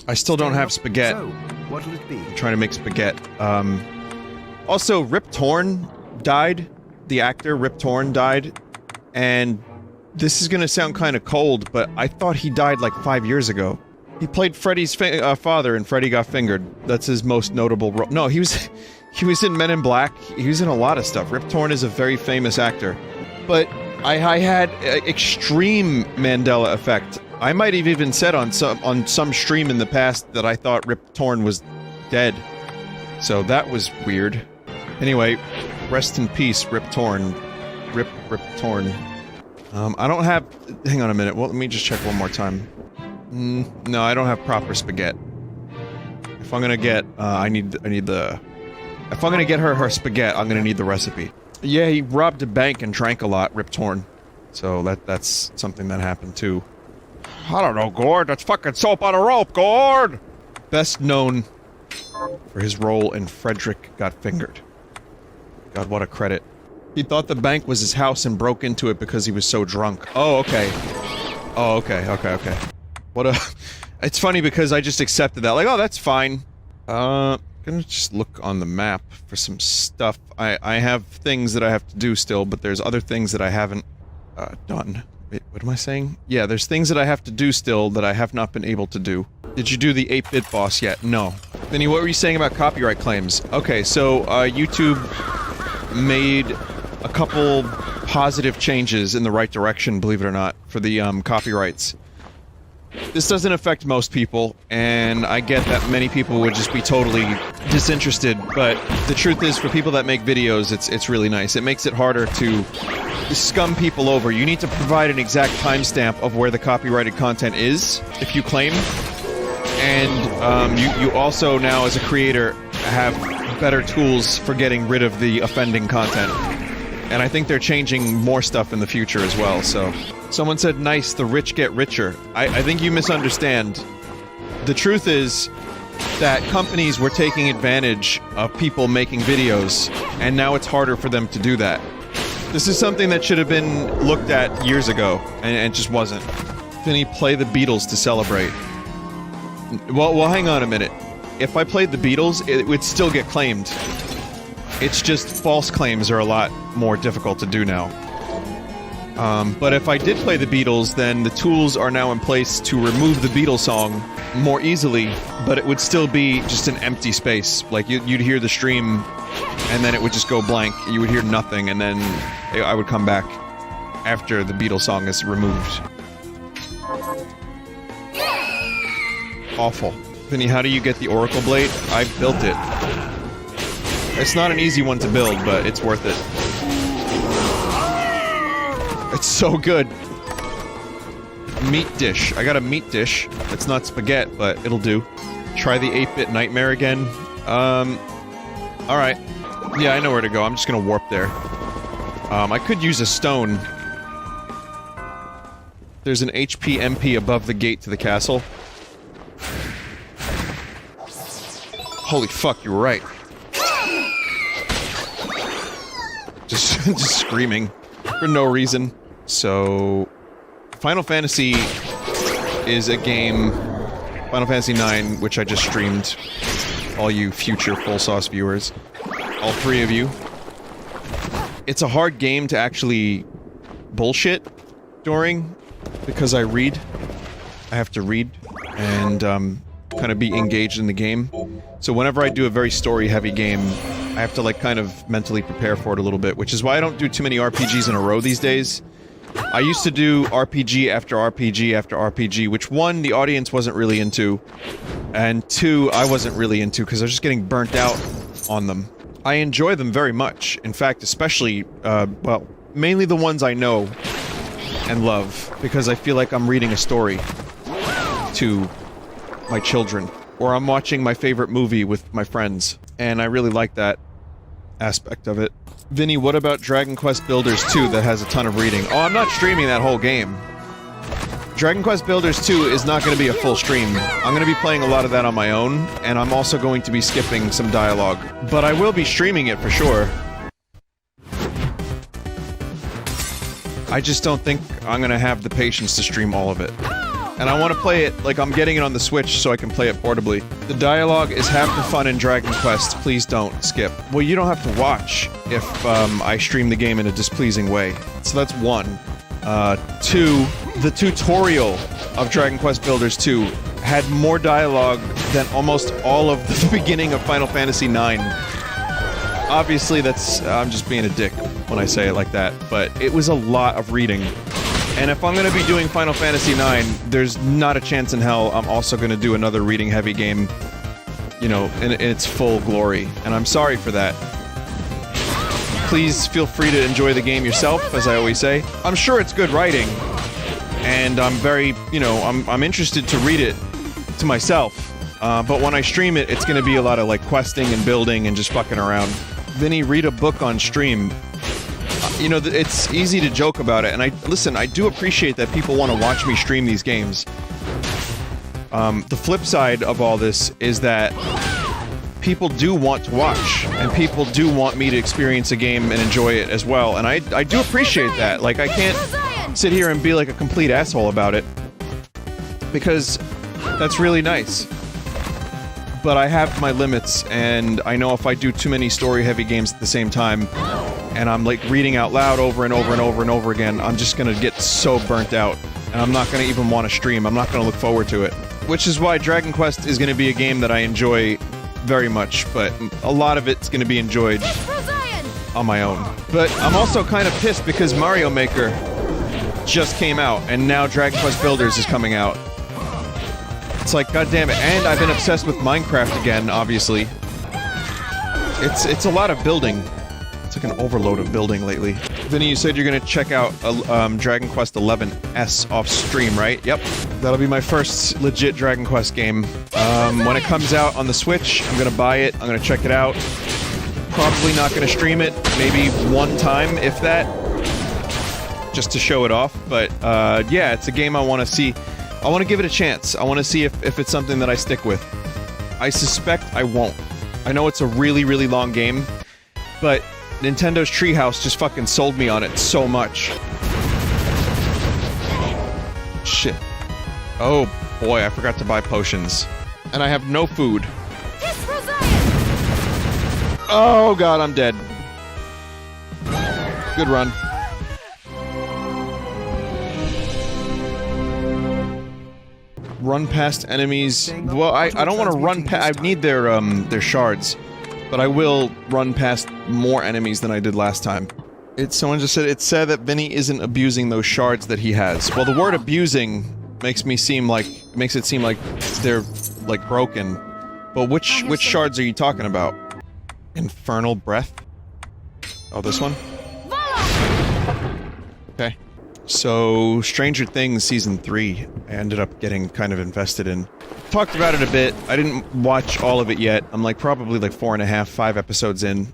I still don't have spaghetti. So, what'll it be? I'm trying to make spaghetti. Also, Rip Torn died. The actor, Rip Torn, died. And this is gonna sound kind of cold, but I thought he died like 5 years ago. He played Freddy's father in Freddy Got Fingered. That's his most notable role. No, he was in Men in Black. He was in a lot of stuff. Rip Torn is a very famous actor. But I had extreme Mandela effect. I might have even said on some stream in the past that I thought Rip Torn was dead. So that was weird. Anyway, rest in peace, Rip Torn. Rip Torn. I don't have... Hang on a minute. Well, let me just check one more time. No, I don't have proper spaghetti. If I'm gonna get, I need the... If I'm gonna get her spaghetti, I'm gonna need the recipe. Yeah, he robbed a bank and drank a lot, Rip Torn. So that's something that happened too. I don't know, Gord. That's fucking soap on a rope, Gord! Best known for his role in Frederick Got Fingered. God, what a credit. He thought the bank was his house and broke into it because he was so drunk. Oh, okay. Oh, okay. What a... It's funny because I just accepted that. Like, oh, that's fine. Gonna just look on the map for some stuff. I have things that I have to do still, but there's other things that I haven't, done. Wait, what am I saying? Yeah, there's things that I have to do still that I have not been able to do. Did you do the 8-bit boss yet? No. Vinny, what were you saying about copyright claims? Okay, so, YouTube made a couple positive changes in the right direction, believe it or not, for the, copyrights. This doesn't affect most people, and I get that many people would just be totally disinterested, but the truth is, for people that make videos, it's really nice. It makes it harder to scum people over. You need to provide an exact timestamp of where the copyrighted content is, if you claim. And, you also now, as a creator, have better tools for getting rid of the offending content. And I think they're changing more stuff in the future as well, so... Someone said, nice, the rich get richer. I think you misunderstand. The truth is that companies were taking advantage of people making videos, and now it's harder for them to do that. This is something that should have been looked at years ago, and it just wasn't. Vinny, play the Beatles to celebrate. Well, hang on a minute. If I played the Beatles, it would still get claimed. It's just false claims are a lot more difficult to do now. But if I did play the Beatles, then the tools are now in place to remove the Beatles song more easily, but it would still be just an empty space. Like, you'd hear the stream, and then it would just go blank. You would hear nothing, and then I would come back after the Beatles song is removed. Awful. Vinny, how do you get the Oracle Blade? I built it. It's not an easy one to build, but it's worth it. It's so good. Meat dish. I got a meat dish. It's not spaghetti, but it'll do. Try the 8-bit nightmare again. Alright. Yeah, I know where to go. I'm just gonna warp there. I could use a stone. There's an HP MP above the gate to the castle. Holy fuck, you were right. Just screaming. For no reason. So... Final Fantasy is a game... Final Fantasy IX, which I just streamed. All you future Full Sauce viewers. All three of you. It's a hard game to actually... bullshit during. Because I read. I have to read. And, kind of be engaged in the game. So whenever I do a very story-heavy game, I have to, like, kind of mentally prepare for it a little bit, which is why I don't do too many RPGs in a row these days. I used to do RPG after RPG after RPG, which one, the audience wasn't really into, and two, I wasn't really into, because I was just getting burnt out on them. I enjoy them very much. In fact, especially, well, mainly the ones I know and love, because I feel like I'm reading a story to my children, or I'm watching my favorite movie with my friends, and I really like that aspect of it. Vinny, what about Dragon Quest Builders 2 that has a ton of reading? Oh, I'm not streaming that whole game. Dragon Quest Builders 2 is not going to be a full stream. I'm going to be playing a lot of that on my own, and I'm also going to be skipping some dialogue. But I will be streaming it for sure. I just don't think I'm gonna have the patience to stream all of it. And I want to play it like I'm getting it on the Switch so I can play it portably. The dialogue is half the fun in Dragon Quest. Please don't skip. Well, you don't have to watch if I stream the game in a displeasing way. So that's 1. 2, the tutorial of Dragon Quest Builders 2 had more dialogue than almost all of the beginning of Final Fantasy IX. Obviously, that's... I'm just being a dick when I say it like that, but it was a lot of reading. And if I'm gonna be doing Final Fantasy IX, there's not a chance in hell I'm also gonna do another reading-heavy game, you know, in its full glory. And I'm sorry for that. Please feel free to enjoy the game yourself, as I always say. I'm sure it's good writing, and I'm very, you know, I'm interested to read it to myself. But when I stream it, it's gonna be a lot of, like, questing and building and just fucking around. Vinny, read a book on stream. You know, it's easy to joke about it, and I do appreciate that people want to watch me stream these games. The flip side of all this is that people do want to watch, and people do want me to experience a game and enjoy it as well, and I do appreciate that. Like, I can't sit here and be like a complete asshole about it, because that's really nice. But I have my limits, and I know if I do too many story-heavy games at the same time, and I'm like reading out loud over and over and over and over again, I'm just gonna get so burnt out, and I'm not gonna even want to stream. I'm not gonna look forward to it. Which is why Dragon Quest is gonna be a game that I enjoy very much, but a lot of it's gonna be enjoyed on my own. But I'm also kind of pissed because Mario Maker just came out, and now Dragon Quest Builders is coming out. It's like, goddammit, and I've been obsessed with Minecraft again, obviously. It's a lot of building. It's like an overload of building lately. Vinny, you said you're gonna check out Dragon Quest XI off stream, right? Yep. That'll be my first legit Dragon Quest game. When it comes out on the Switch, I'm gonna buy it, I'm gonna check it out. Probably not gonna stream it, maybe one time, if that. Just to show it off, but yeah, it's a game I want to see. I want to give it a chance. I want to see if it's something that I stick with. I suspect I won't. I know it's a really, really long game, but Nintendo's Treehouse just fucking sold me on it so much. Shit. Oh boy, I forgot to buy potions. And I have no food. Oh god, I'm dead. Good run. Run past enemies. Well, I don't want to run past. I need their shards, but I will run past more enemies than I did last time. Someone just said it's sad that Vinny isn't abusing those shards that he has. Well, the word abusing makes it seem like they're like broken. But which shards are you talking about? Infernal breath? Oh, this one? Okay. So, Stranger Things Season 3, I ended up getting kind of invested in. Talked about it a bit. I didn't watch all of it yet. I'm like probably like 4.5, 5 episodes in.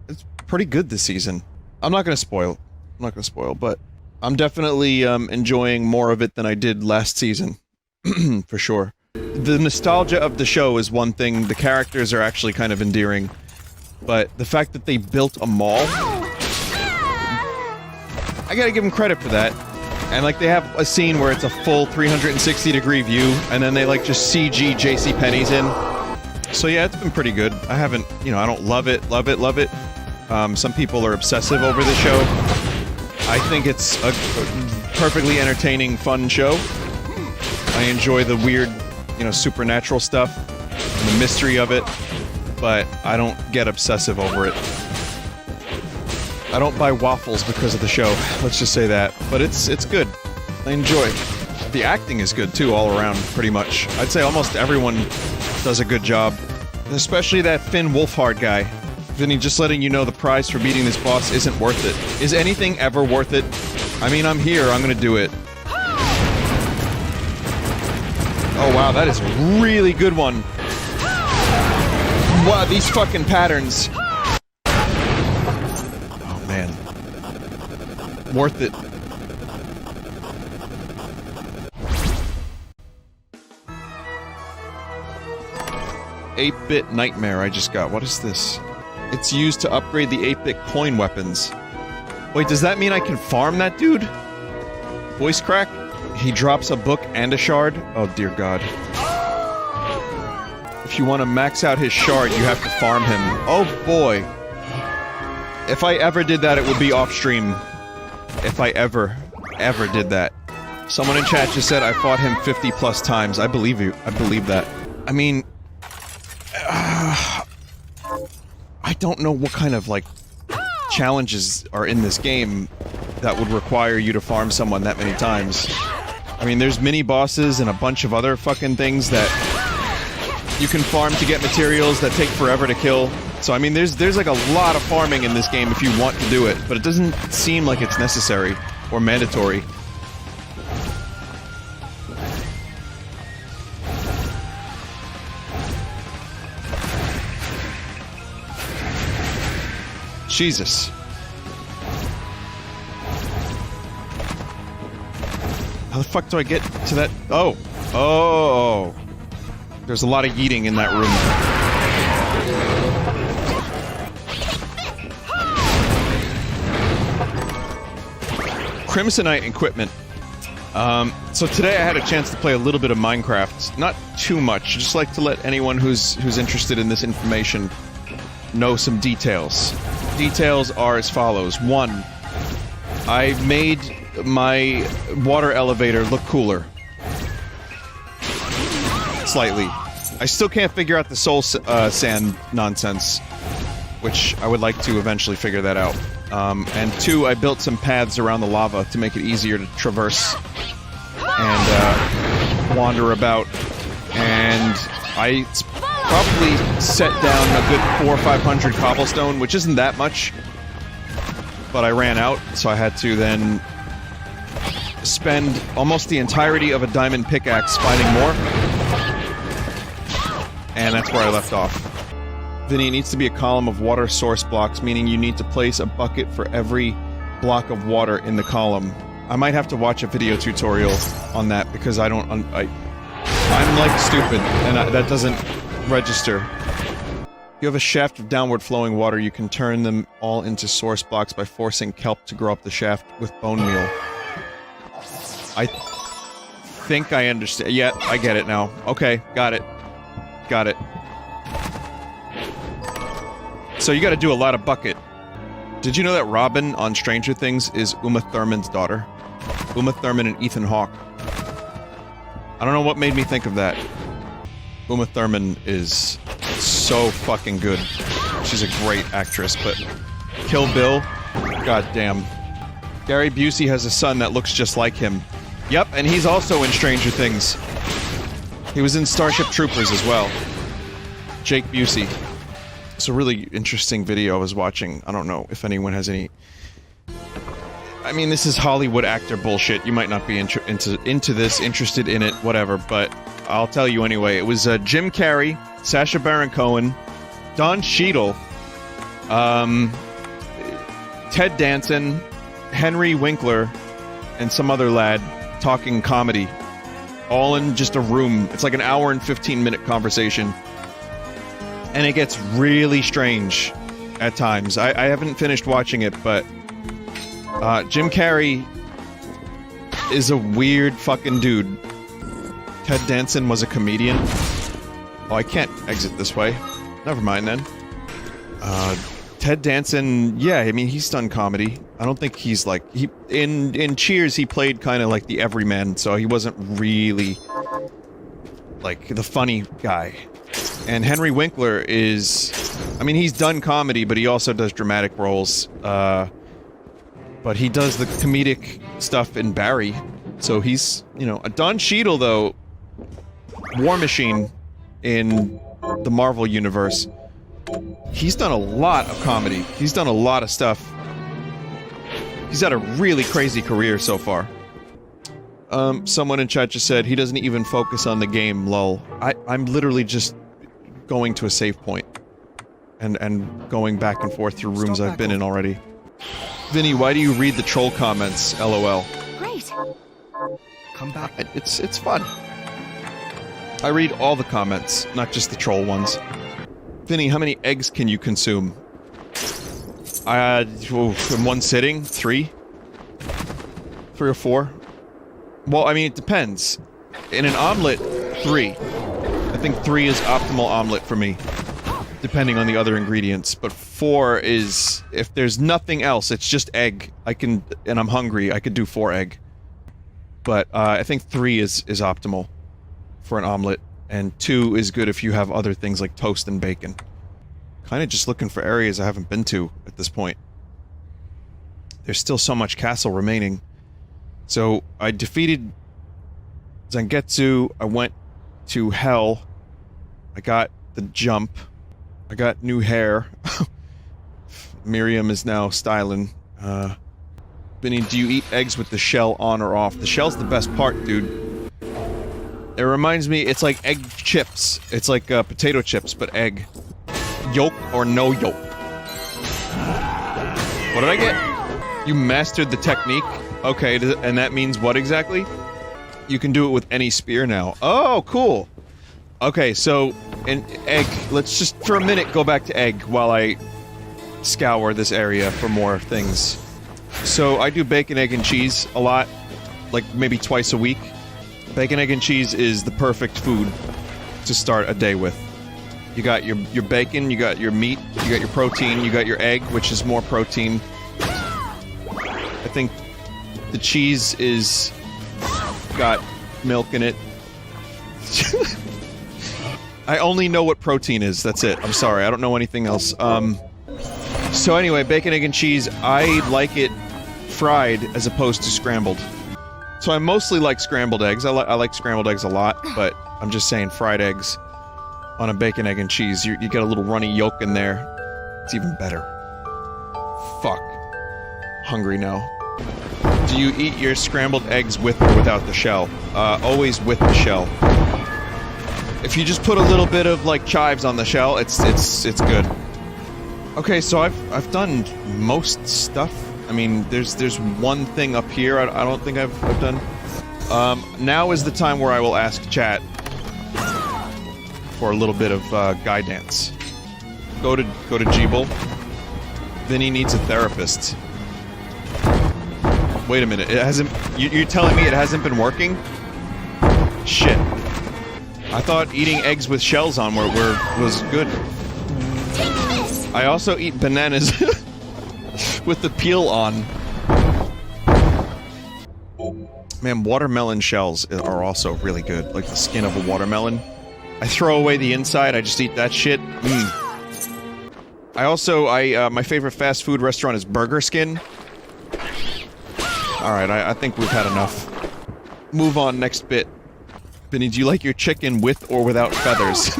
It's pretty good this season. I'm not gonna spoil. But I'm definitely enjoying more of it than I did last season. For sure. The nostalgia of the show is one thing. The characters are actually kind of endearing. But the fact that they built a mall... I gotta give them credit for that. And like they have a scene where it's a full 360-degree view, and then they like just CG JCPenney's in. So yeah, it's been pretty good. I haven't, you know, I don't love it. Some people are obsessive over the show. I think it's a perfectly entertaining, fun show. I enjoy the weird, you know, supernatural stuff, and the mystery of it, but I don't get obsessive over it. I don't buy waffles because of the show, let's just say that. But it's good. I enjoy it. The acting is good too, all around, pretty much. I'd say almost everyone does a good job. Especially that Finn Wolfhard guy. Vinny, just letting you know the prize for beating this boss isn't worth it. Is anything ever worth it? I mean, I'm here, I'm gonna do it. Oh wow, that is a really good one. Wow, these fucking patterns. Worth it. 8-bit nightmare I just got. What is this? It's used to upgrade the 8-bit coin weapons. Wait, does that mean I can farm that dude? Voice crack? He drops a book and a shard? Oh dear god. If you want to max out his shard, you have to farm him. Oh boy. If I ever did that, it would be off-stream. If I ever did that. Someone in chat just said I fought him 50 plus times. I believe you. I believe that. I mean... I don't know what kind of, like, challenges are in this game that would require you to farm someone that many times. I mean, there's mini-bosses and a bunch of other fucking things that you can farm to get materials that take forever to kill. So, I mean, there's like a lot of farming in this game if you want to do it, but it doesn't seem like it's necessary or mandatory. Jesus. How the fuck do I get to that? Oh. Oh. There's a lot of yeeting in that room. Crimsonite equipment. So today I had a chance to play a little bit of Minecraft. Not too much, just like to let anyone who's interested in this information know some details. Details are as follows. 1. I made my water elevator look cooler. Slightly. I still can't figure out the soul sand nonsense, which I would like to eventually figure that out. And 2, I built some paths around the lava to make it easier to traverse and wander about. And I probably set down a good 400 or 500 cobblestone, which isn't that much, but I ran out, so I had to then spend almost the entirety of a diamond pickaxe finding more, and that's where I left off. Vinny, it needs to be a column of water source blocks, meaning you need to place a bucket for every block of water in the column. I might have to watch a video tutorial on that, because I don't... I'm like stupid, and that doesn't register. You have a shaft of downward flowing water, you can turn them all into source blocks by forcing kelp to grow up the shaft with bone meal. I think I understand. Yeah, I get it now. Okay, got it. Got it. So you gotta do a lot of bucket. Did you know that Robin on Stranger Things is Uma Thurman's daughter? Uma Thurman and Ethan Hawke. I don't know what made me think of that. Uma Thurman is so fucking good. She's a great actress, but Kill Bill? God damn. Gary Busey has a son that looks just like him. Yep, and he's also in Stranger Things. He was in Starship Troopers as well. Jake Busey. It's a really interesting video I was watching. I don't know if anyone has any... I mean, this is Hollywood actor bullshit. You might not be into this, interested in it, whatever, but I'll tell you anyway. It was Jim Carrey, Sacha Baron Cohen, Don Cheadle, Ted Danson, Henry Winkler, and some other lad talking comedy. All in just a room. It's like an hour and 15-minute conversation. And it gets really strange at times. I haven't finished watching it, but Jim Carrey is a weird fucking dude. Ted Danson was a comedian. Oh, I can't exit this way. Never mind then. Ted Danson, yeah, I mean, he's done comedy. I don't think he's like... In Cheers, he played kind of like the everyman, so he wasn't really like the funny guy. And Henry Winkler is... I mean, he's done comedy, but he also does dramatic roles. But he does the comedic stuff in Barry. So he's, you know... Don Cheadle, though... War Machine in the Marvel Universe. He's done a lot of comedy. He's done a lot of stuff. He's had a really crazy career so far. Someone in chat just said he doesn't even focus on the game, lol. I'm literally just going to a save point. And going back and forth through rooms I've been in already. Vinny, why do you read the troll comments? LOL. Great. Come back. It's fun. I read all the comments, not just the troll ones. Vinny, how many eggs can you consume? In one sitting, 3? 3 or 4? Well, I mean, it depends. In an omelet, 3. I think 3 is optimal omelet for me, depending on the other ingredients. But 4 is, if there's nothing else, it's just egg. And I'm hungry, I could do 4 egg. But I think 3 is optimal for an omelet, and 2 is good if you have other things like toast and bacon. Kinda just looking for areas I haven't been to at this point. There's still so much castle remaining. So, I defeated Zangetsu, I went to Hell, I got the jump, I got new hair. Miriam is now styling. Vinny, do you eat eggs with the shell on or off? The shell's the best part, dude. It reminds me, it's like egg chips. It's like potato chips, but egg. Yolk or no yolk. What did I get? You mastered the technique? Okay, and that means what exactly? You can do it with any spear now. Oh, cool! Okay, so, an egg. Let's just, for a minute, go back to egg while I scour this area for more things. So, I do bacon, egg, and cheese a lot. Like, maybe twice a week. Bacon, egg, and cheese is the perfect food to start a day with. You got your bacon, you got your meat, you got your protein, you got your egg, which is more protein. I think the cheese is got milk in it. I only know what protein is, that's it. I'm sorry, I don't know anything else. So anyway, bacon, egg, and cheese, I like it fried as opposed to scrambled. So I mostly like scrambled eggs. I like scrambled eggs a lot, but I'm just saying fried eggs on a bacon, egg, and cheese. You get a little runny yolk in there. It's even better. Fuck. Hungry now. Do you eat your scrambled eggs with or without the shell? Always with the shell. If you just put a little bit of, like, chives on the shell, it's good. Okay, so I've done most stuff. I mean, there's one thing up here I don't think I've done. Now is the time where I will ask chat for a little bit of guidance. Go to Jeeble. Vinny needs a therapist. Wait a minute, it hasn't... You're telling me it hasn't been working? Shit. I thought eating eggs with shells on was good. I also eat bananas with the peel on. Man, watermelon shells are also really good. Like the skin of a watermelon. I throw away the inside, I just eat that shit. I also, my favorite fast food restaurant is Burger Skin. Alright, I think we've had enough. Move on, next bit. Vinny, do you like your chicken with or without feathers?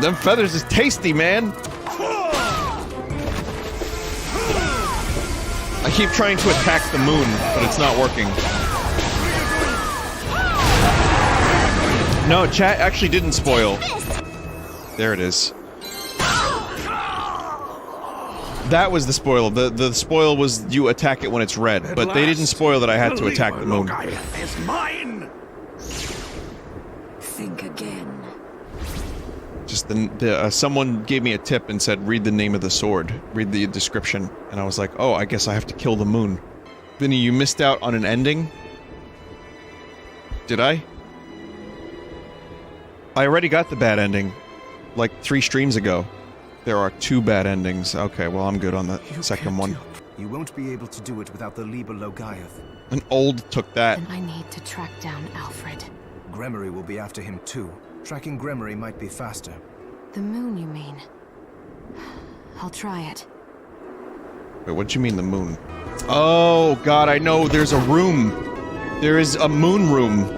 Them feathers is tasty, man! I keep trying to attack the moon, but it's not working. No, chat actually didn't spoil. There it is. That was the spoil. The spoil was you attack it when it's red, but they didn't spoil that I had to attack the moon. Is mine. Think again. Just someone gave me a tip and said, read the name of the sword. Read the description. And I was like, oh, I guess I have to kill the moon. Vinny, you missed out on an ending? Did I? I already got the bad ending. Like 3 streams ago. There are 2 bad endings. Okay, well I'm good on the second one. You won't be able to do it without the Liber Logaeth. An old took that. Then I need to track down Alfred. Gremory will be after him too. Tracking Gremory might be faster. The moon, you mean? I'll try it. Wait, what do you mean the moon? Oh god, I know, there's a room. There is a moon room.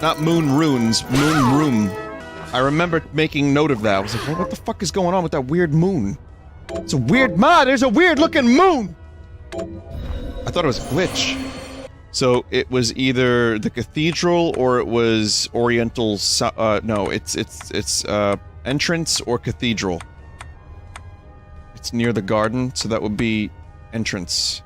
Not moon runes, moon room. I remember making note of that. I was like, what the fuck is going on with that weird moon? It's a weird- there's a weird looking moon! I thought it was a glitch. So, it was either the cathedral or it was Oriental no, it's entrance or cathedral. It's near the garden, so that would be entrance.